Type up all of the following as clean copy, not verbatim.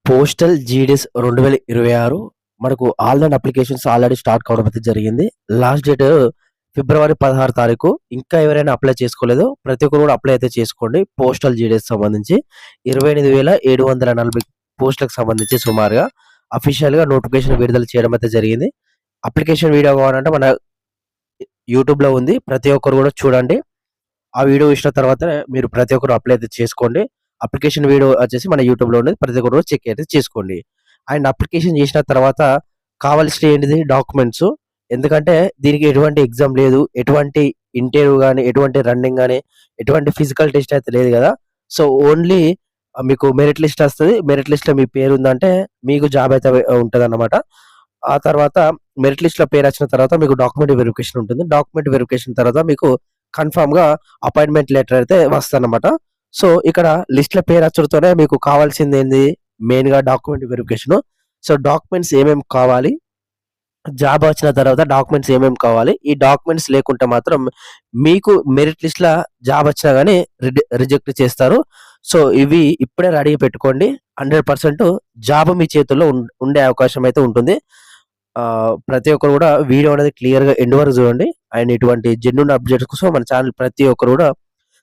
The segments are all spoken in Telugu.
పోస్టల్ జీడీఎస్ 2026 మనకు ఆన్‌లైన్ అప్లికేషన్స్ ఆల్రెడీ స్టార్ట్ కావడం అయితే జరిగింది. లాస్ట్ డేట్ ఫిబ్రవరి 16 తారీఖు. ఇంకా ఎవరైనా అప్లై చేసుకోలేదో ప్రతి ఒక్కరు కూడా అప్లై అయితే చేసుకోండి. పోస్టల్ జీడీఎస్ సంబంధించి 28,740 పోస్టులకు సంబంధించి సుమారుగా అఫీషియల్‌గా నోటిఫికేషన్ విడుదల చేయడం అయితే జరిగింది. అప్లికేషన్ వీడియో కావాలంటే మన యూట్యూబ్‌లో ఉంది. ప్రతి ఒక్కరు కూడా చూడండి. ఆ వీడియో ఇచ్చిన తర్వాత మీరు ప్రతి ఒక్కరు అప్లై అయితే చేసుకోండి. అప్లికేషన్ వీడియో వచ్చేసి మన యూట్యూబ్‌లో ఉన్నది. ప్రతి ఒక్కరు చెక్ అయితే చేసుకోండి. అండ్ అప్లికేషన్ చేసిన తర్వాత కావాల్సినయి ఏంటిది డాక్యుమెంట్స్. ఎందుకంటే దీనికి ఎటువంటి ఎగ్జామ్ లేదు. ఎటువంటి ఇంటర్వ్యూ గాని, ఎటువంటి రన్నింగ్ గాని, ఎటువంటి ఫిజికల్ టెస్ట్ అయితే లేదు గదా! సో, ఓన్లీ మీకు మెరిట్ లిస్ట్ వస్తది. మెరిట్ లిస్ట్‌లో మీ పేరుందంటే మీకు జాబ్ అయితే ఉంటదన్నమాట. ఆ తర్వాత మెరిట్ లిస్ట్‌లో పేరొచ్చిన తర్వాత మీకు డాక్యుమెంట్ వెరిఫికేషన్ ఉంటుంది. డాక్యుమెంట్ వెరిఫికేషన్ తర్వాత మీకు కన్ఫర్మ్‌గా అపాయింట్‌మెంట్ లెటర్ అయితే వస్తదన్నమాట. సో, ఇక్కడ లిస్ట్‌లో పేరచ్చుడుతోనే మీకు కావాల్సిందేంది మెయిన్‌గా డాక్యుమెంట్ వెరిఫికేషను. సో, డాక్యుమెంట్స్ ఏమేమి కావాలి? జాబ్ వచ్చిన తర్వాత డాక్యుమెంట్స్ ఏమేమి కావాలి? ఈ డాక్యుమెంట్స్ లేకుంటే మాత్రం మీకు మెరిట్ లిస్ట్‌ల జాబ్ వచ్చినా గాని రిజెక్ట్ చేస్తారు. సో, ఇవి ఇప్పుడే రెడీగా పెట్టుకోండి. 100% జాబ్ మీ చేతుల్లో ఉండే అవకాశం అయితే ఉంటుంది. ప్రతి ఒక్కరు కూడా వీడియో అనేది క్లియర్‌గా ఎండ్ వరకు చూడండి. అండ్ ఇటువంటి జెన్యూన్ అప్డేట్స్ కోసం మన ఛానల్ ప్రతి ఒక్కరు కూడా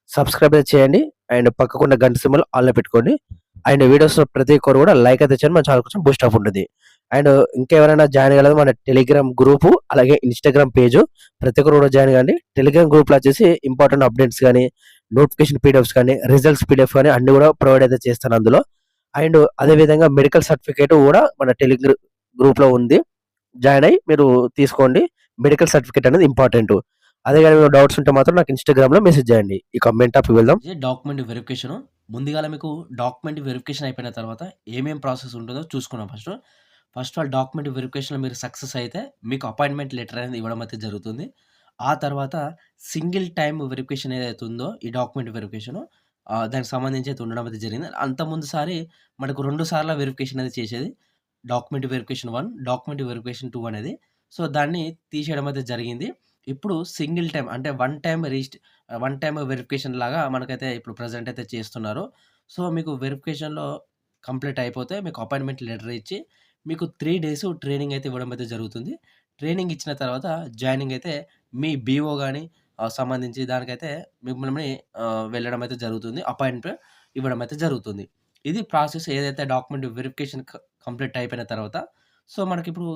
సబ్స్క్రైబ్ అయితే చేయండి. అండ్ పక్కకున్న గంట సింబల్ ఆల్‌లో పెట్టుకోండి. అండ్ వీడియోస్‌లో ప్రతి ఒక్కరు కూడా లైక్ అయితే చేయండి. మన ఛానల్ కొంచెం బూస్ట్ అప్ ఉంటది. అండ్ ఇంకా ఎవరైనా జాయిన్ కాలేదో మన టెలిగ్రామ్ గ్రూపు, అలాగే ఇన్‌స్టాగ్రామ్ పేజు ప్రతి ఒక్కరు కూడా జాయిన్ కండి. టెలిగ్రామ్ గ్రూప్‌లో వచ్చేసి ఇంపార్టెంట్ అప్డేట్స్ గాని, నోటిఫికేషన్ పీడిఎఫ్స్ కానీ, రిజల్ట్స్ పీడిఎఫ్ గాని అన్నీ కూడా ప్రొవైడ్ అయితే చేస్తాను అందులో. అండ్ అదే విధంగా మెడికల్ సర్టిఫికేట్ కూడా మన గ్రూప్‌లో ఉంది. జాయిన్ అయ్యి మీరు తీసుకోండి. మెడికల్ సర్టిఫికేట్ అనేది ఇంపార్టెంటు. అదే గాని మీకు డౌట్స్ ఉంటే మాత్రం నాకు ఇన్‌స్టాగ్రామ్‌లో మెసేజ్ చేయండి. ఇక మెయిన్ టాపిక్‌కి వెళ్దాం. Document verification. ముందుగాల మీకు డాక్యుమెంట్ వెరిఫికేషన్ అయిపోయిన తర్వాత ఏమేం ప్రాసెస్ ఉంటుందో చూసుకుందాం ఫస్టు. ఫస్ట్ ఆల్ డాక్యుమెంట్ వెరిఫికేషన్‌లో మీరు సక్సెస్ అయితే మీకు అపాయింట్‌మెంట్ లెటర్ అనేది ఇవ్వడం అయితే జరుగుతుంది. ఆ తర్వాత సింగిల్ టైమ్ వెరిఫికేషన్ ఏదైతే ఉందో ఈ డాక్యుమెంట్ వెరిఫికేషను దానికి సంబంధించి అయితే ఉండడం అయితే జరిగింది. అంతకుముందుసారి మనకు 2 సార్ల వెరిఫికేషన్ అనేది చేసేది. డాక్యుమెంట్ వెరిఫికేషన్ 1, డాక్యుమెంట్ వెరిఫికేషన్ 2 అనేది. సో, దాన్ని తీసేయడం అయితే జరిగింది. ఇప్పుడు సింగిల్ టైమ్ అంటే వన్ టైమ్ వెరిఫికేషన్ లాగా మనకైతే ఇప్పుడు ప్రెజెంట్ అయితే చేస్తున్నారు. సో, మీకు వెరిఫికేషన్‌లో కంప్లీట్ అయిపోతే మీకు అపాయింట్‌మెంట్ లెటర్ ఇచ్చి మీకు 3 డేస్ ట్రైనింగ్ అయితే ఇవ్వడం అయితే జరుగుతుంది. ట్రైనింగ్ ఇచ్చిన తర్వాత జాయినింగ్ అయితే మీ బీఓ గాని సంబంధించి దానికైతే మిమ్మల్ని వెళ్ళడం అయితే జరుగుతుంది. అపాయింట్ ఇవ్వడం అయితే జరుగుతుంది. ఇది ప్రాసెస్ ఏదైతే డాక్యుమెంట్ వెరిఫికేషన్ కంప్లీట్ అయిపోయిన తర్వాత సో, మనకిప్పుడు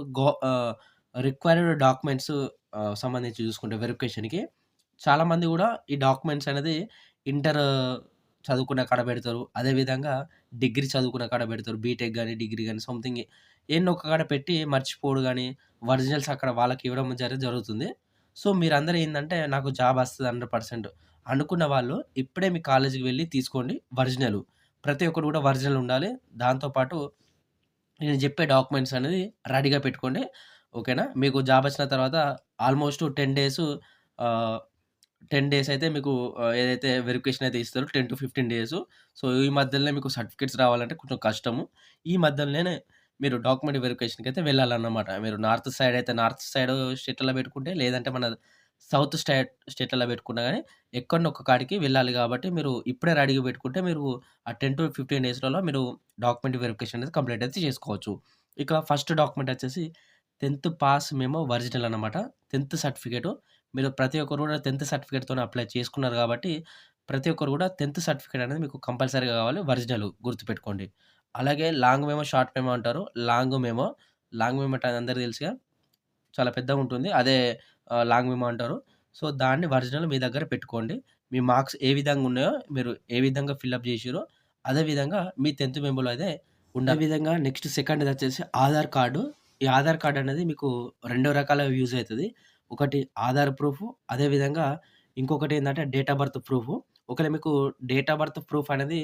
రిక్వైర్డ్ డాక్యుమెంట్స్ సంబంధించి చూసుకుంటే వెరిఫికేషన్‌కి చాలామంది గూడా ఈ డాక్యుమెంట్స్ అనేది ఇంటర్ చదువుకున్న కాడ బెడతారు. అదేవిధంగా డిగ్రీ చదువుకున్న కాడ బెడతారు. బీటెక్ గాని, డిగ్రీ గాని సంథింగ్ ఏన్నో ఒక కాడ పెట్టి మర్చిపోవుడు గాని, ఒరిజినల్స్ అక్కడ వాళ్ళకి ఇవ్వడం జరుగుతుంది. సో, మీరందరూ ఏందంటే నాకు జాబ్ వస్తది 100% అనుకున్న వాళ్ళు ఇప్పుడే మీ కాలేజీకి వెళ్లి తీసుకోండి ఒరిజినలు. ప్రతి ఒక్కరు గూడా ఒరిజినల్ ఉండాలి. దాంతో పాటు నేను జెప్పే డాక్యుమెంట్స్ అనేది రెడీగా పెట్టుకోండి. ఓకేనా? మీకు జాబ్ వచ్చిన తర్వాత ఆల్‌మోస్ట్ 10 డేస్ అయితే మీకు ఏదైతే వెరిఫికేషన్ అయితే ఇస్తారో 10-15 డేసు. సో, ఈ మధ్యలోనే మీకు సర్టిఫికేట్స్ రావాలంటే కొంచెం కష్టము. ఈ మధ్యలోనే మీరు డాక్యుమెంట్ వెరిఫికేషన్‌కైతే వెళ్ళాలన్నమాట. మీరు నార్త్ సైడ్ అయితే నార్త్ సైడ్ స్టేట్‌లలో పెట్టుకుంటే, లేదంటే మన సౌత్ స్టేట్‌లలో పెట్టుకున్నా గాని ఎక్కడనో ఒక కాడికి వెళ్ళాలి గాబట్టి, మీరు ఇప్పుడే రెడీగా పెట్టుకుంటే మీరు ఆ 10-15 డేస్‌లలో మీరు డాక్యుమెంట్ వెరిఫికేషన్ అనేది కంప్లీట్ అయితే చేసుకోవచ్చు. ఇక ఫస్ట్ డాక్యుమెంట్ వచ్చేసి 10థ్ పాస్ మెమో ఒరిజినల్ అన్నమాట. 10థ్ సర్టిఫికేటు. మీరు ప్రతి ఒక్కరు కూడా 10థ్ సర్టిఫికేట్‌తోనే అప్లై చేసుకున్నారు కాబట్టి, ప్రతి ఒక్కరు కూడా 10థ్ సర్టిఫికేట్ అనేది మీకు కంపల్సరీగా కావాలి. ఒరిజినల్ గుర్తుపెట్టుకోండి. అలాగే లాంగ్ మెమో, షార్ట్ మెమో అంటారు. లాంగ్ మెమో అంటే అందరికి తెలుసుగా. చాలా పెద్దగుంటుంది. అదే లాంగ్ మెమో అంటారు. సో, దాన్ని ఒరిజినల్ మీ దగ్గర పెట్టుకోండి. మీ మార్క్స్ ఏ విధంగా ఉన్నాయో, మీరు ఏ విధంగా ఫిల్‌అప్ చేసిర్రో, అదే విధంగా మీ 10థ్ మెమోలో అయితే ఉండాలి. అదే విధంగా నెక్స్ట్ సెకండ్‌దొచ్చేసి ఆధార్ కార్డు. ఈ ఆధార్ కార్డ్ అనేది మీకు 2 రకాలుగా యూజ్ అయితది. ఒకటి ఆధార్ ప్రూఫు, అదే విధంగా ఇంకొకటేందంటే డేట్ ఆఫ్ బర్త్ ప్రూఫు. ఒకవేళ మీకు డేట్ ఆఫ్ బర్త్ ప్రూఫ్ అనేది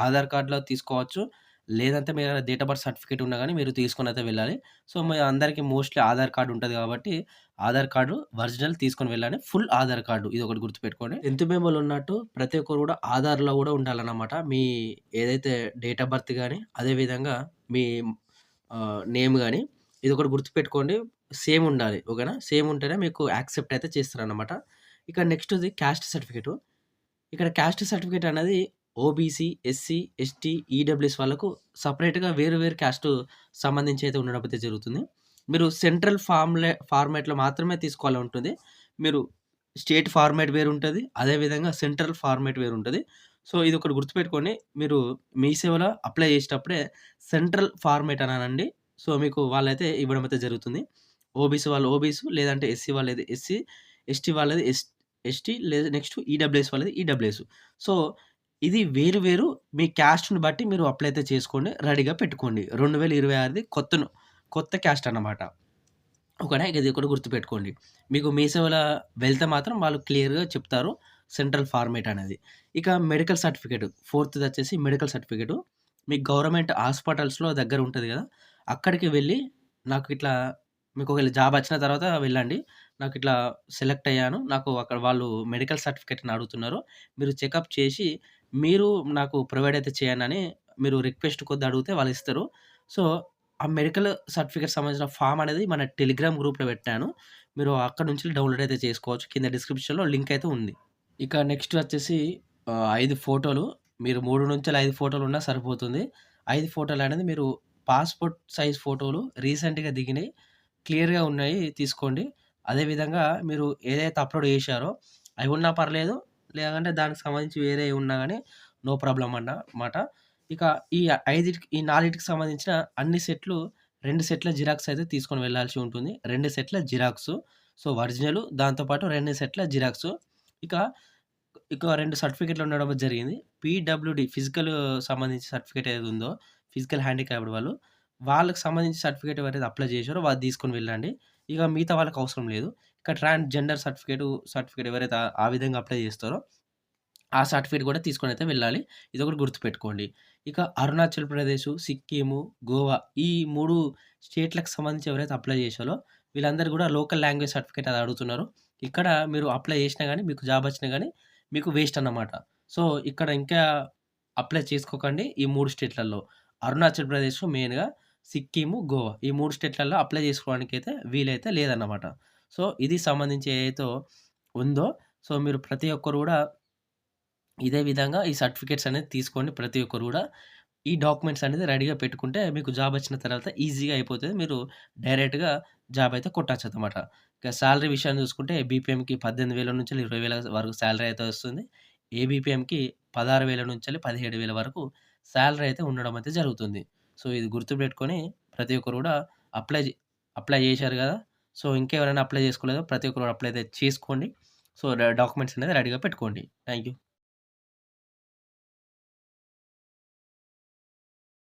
ఆధార్ కార్డ్‌లో తీసుకోవచ్చు. లేదంటే మీ దగ్గర డేట్ ఆఫ్ బర్త్ సర్టిఫికేట్ ఉన్నా గాని మీరు తీసుకొనైతే వెళ్ళాలి. సో, మీ అందరికి మోస్ట్‌లీ ఆధార్ కార్డ్ ఉంటది కాబట్టి, ఆధార్ కార్డు ఒరిజినల్ తీసుకొని వెళ్ళండి. ఫుల్ ఆధార్ కార్డు ఇదొకటి గుర్తుపెట్టుకోండి. 10థ్ మెమోలో ఉన్నట్టు ప్రతి ఒక్కరు కూడా ఆధార్‌లో కూడా ఉండాలన్నమాట. మీ ఏదైతే డేట్ ఆఫ్ బర్త్ గాని, అదే విధంగా మీ నేమ్ గాని ఇదొకటి గుర్తుపెట్టుకోండి. సేమ్ ఉండాలి. ఓకేనా? సేమ్ ఉంటేనే మీకు యాక్సెప్ట్ అయితే చేస్తారన్నమాట. ఇక నెక్స్ట్‌ది క్యాస్ట్ సర్టిఫికేటు. ఇక్కడ క్యాస్ట్ సర్టిఫికేట్ అనేది ఓబీసీ, ఎస్సీ, ఎస్టీ, ఈడబ్ల్యూఎస్ వాళ్ళకు సెపరేట్‌గా వేరు వేరు క్యాస్ట్ సంబంధించి అయితే ఉండడం అయితే జరుగుతుంది. మీరు సెంట్రల్ ఫార్మాట్‌లో మాత్రమే తీసుకోవాలని ఉంటుంది. మీరు స్టేట్ ఫార్మాట్ వేరుంటది. అదేవిధంగా సెంట్రల్ ఫార్మాట్ వేరుంటది. సో, ఇదొకటి గుర్తుపెట్టుకోండి. మీరు మీ సేవలో అప్లై చేసేటప్పుడే సెంట్రల్ ఫార్మాట్ అనాలండి. సో, మీకు వాళ్ళైతే ఇవ్వడం అయితే జరుగుతుంది. ఓబీసీ వాళ్ళు ఓబీసీ లేదంటే ఎస్సీ వాళ్ళది ఎస్సీ, ఎస్టీ వాళ్ళది ఎస్టీ లేదా నెక్స్ట్ ఈడబ్ల్యూఎస్ వాళ్ళది ఈడబ్ల్యూఎస్. సో, ఇది వేరు వేరు మీ క్యాస్ట్‌ని బట్టి మీరు అప్లై అయితే చేసుకోండి. రెడీగా పెట్టుకోండి. 2026ది కొత్త క్యాస్ట్ అన్నమాట. ఓకేనా? ఇది ఒకటి గుర్తుపెట్టుకోండి. మీకు మీ సేవల వెళ్తే మాత్రం వాళ్ళు క్లియర్‌గా చెప్తారు సెంట్రల్ ఫార్మాట్ అనేది. ఇక మెడికల్ సర్టిఫికేట్ ఫోర్త్‌దొచ్చేసి మెడికల్ సర్టిఫికేటు. మీకు గవర్నమెంట్ హాస్పిటల్స్‌లో దగ్గర ఉంటది గదా! అక్కడికి వెళ్లి నాకు ఇట్లా మీకు ఒకవేళ జాబ్ వచ్చిన తర్వాత వెళ్ళండి. నాకు ఇట్లా సెలెక్ట్ అయ్యాను. నాకు అక్కడ వాళ్ళు మెడికల్ సర్టిఫికేట్‌ని అడుగుతున్నారు. మీరు చెకప్ చేసి మీరు నాకు ప్రొవైడ్ అయితే చేయండని మీరు రిక్వెస్ట్ కొద్దీ అడిగితే వాళ్ళు ఇస్తారు. సో, ఆ మెడికల్ సర్టిఫికేట్ సంబంధించిన ఫార్మ్ అనేది మన టెలిగ్రామ్ గ్రూప్‌లో పెట్టాను. మీరు అక్కడి నుంచి డౌన్‌లోడ్ అయితే చేసుకోవచ్చు. కింద డిస్క్రిప్షన్‌లో లింక్ అయితే ఉంది. ఇక నెక్స్ట్ వచ్చేసి 5 ఫోటోలు. మీరు 3-5 ఫోటోలున్నా సరిపోతుంది. 5 ఫోటోలనేది మీరు పాస్‌పోర్ట్ సైజ్ ఫోటోలు రీసెంట్‌గా దిగినయి క్లియర్‌గా ఉన్నాయి తీసుకోండి. అదేవిధంగా మీరు ఏదైతే అప్‌లోడ్ చేశారో అవి ఉన్నా పర్లేదు. లేదంటే దానికి సంబంధించి వేరేయి ఉన్నా గాని నో ప్రాబ్లమ్ మాట. ఇక ఈ 4టికి సంబంధించిన అన్ని సెట్లు 2 సెట్ల జిరాక్స్ అయితే తీసుకొని వెళ్ళాల్సి ఉంటుంది. 2 సెట్ల జిరాక్సు. సో, ఒరిజినలు దాంతో పాటు 2 సెట్ల జిరాక్సు. ఇక ఇక 2 సర్టిఫికేట్‌లు ఉండడం జరిగింది. పీడబ్ల్యూడీ ఫిజికల్ సంబంధించి సర్టిఫికేట్ ఏది ఉందో, ఫిజికల్ హ్యాండిక్యాప్డ్ వాళ్ళకి సంబంధించి సర్టిఫికేట్ ఎవరైతే అప్లై చేశారో అది తీసుకొని వెళ్ళండి. ఇక మిగతా వాళ్ళకి అవసరం లేదు. ఇక ట్రాన్స్‌జెండర్ సర్టిఫికేట్ ఎవరైతే ఆ విధంగా అప్లై చేస్తారో, ఆ సర్టిఫికేట్ కూడా తీసుకొనైతే వెళ్ళాలి. ఇదొకటి గుర్తుపెట్టుకోండి. ఇక అరుణాచల్ ప్రదేశ్, సిక్కిము, గోవా ఈ 3 స్టేట్‌లకు సంబంధించి ఎవరైతే అప్లై చేశారో వీళ్ళందరూ కూడా లోకల్ లాంగ్వేజ్ సర్టిఫికేట్ అది అడుగుతున్నారు. ఇక్కడ మీరు అప్లై చేసినా గాని, మీకు జాబ్ వచ్చినా గాని మీకు వేస్ట్ అన్నమాట. సో, ఇక్కడ ఇంకా అప్లై చేసుకోకండి ఈ 3 స్టేట్‌లలో. అరుణాచల్ ప్రదేశ్ మెయిన్‌గా, సిక్కిము, గోవా ఈ 3 స్టేట్‌లలో అప్లై చేసుకోవడానికైతే వీలైతే లేదన్నమాట. సో, ఇది సంబంధించి ఏదైతే ఉందో సో, మీరు ప్రతి ఒక్కరు గూడా ఇదే విధంగా ఈ సర్టిఫికేట్స్ అనేది తీసుకోండి ప్రతి ఒక్కరు గూడా. ఈ డాక్యుమెంట్స్ అనేది రెడీగా పెట్టుకుంటే మీకు జాబ్ వచ్చిన తర్వాత ఈజీగా అయిపోతది. మీరు డైరెక్ట్‌గా జాబ్ అయితే కొట్టొచ్చన్నమాట. ఇక సాలరీ విషయాన్ని చూసుకుంటే బీపీఎంకి 18,000 నుంచి 20,000 వరకు సాలరీ అయితే వస్తుంది. ఏబీపీఎంకి 16,000 నుంచి 17,000 వరకు సాలరీ అయితే ఉండడం అయితే జరుగుతుంది. సో, ఇది గుర్తుపెట్టుకొని ప్రతి ఒక్కరు గూడా అప్లై జే అప్లై చేశారు గదా! సో, ఇంకెవరైనా అప్లై చేసుకోలేదో ప్రతి ఒక్కరు అప్లై అయితే చేసుకోండి. సో, డాక్యుమెంట్స్ అనేది రెడీగా పెట్టుకోండి. Thank you.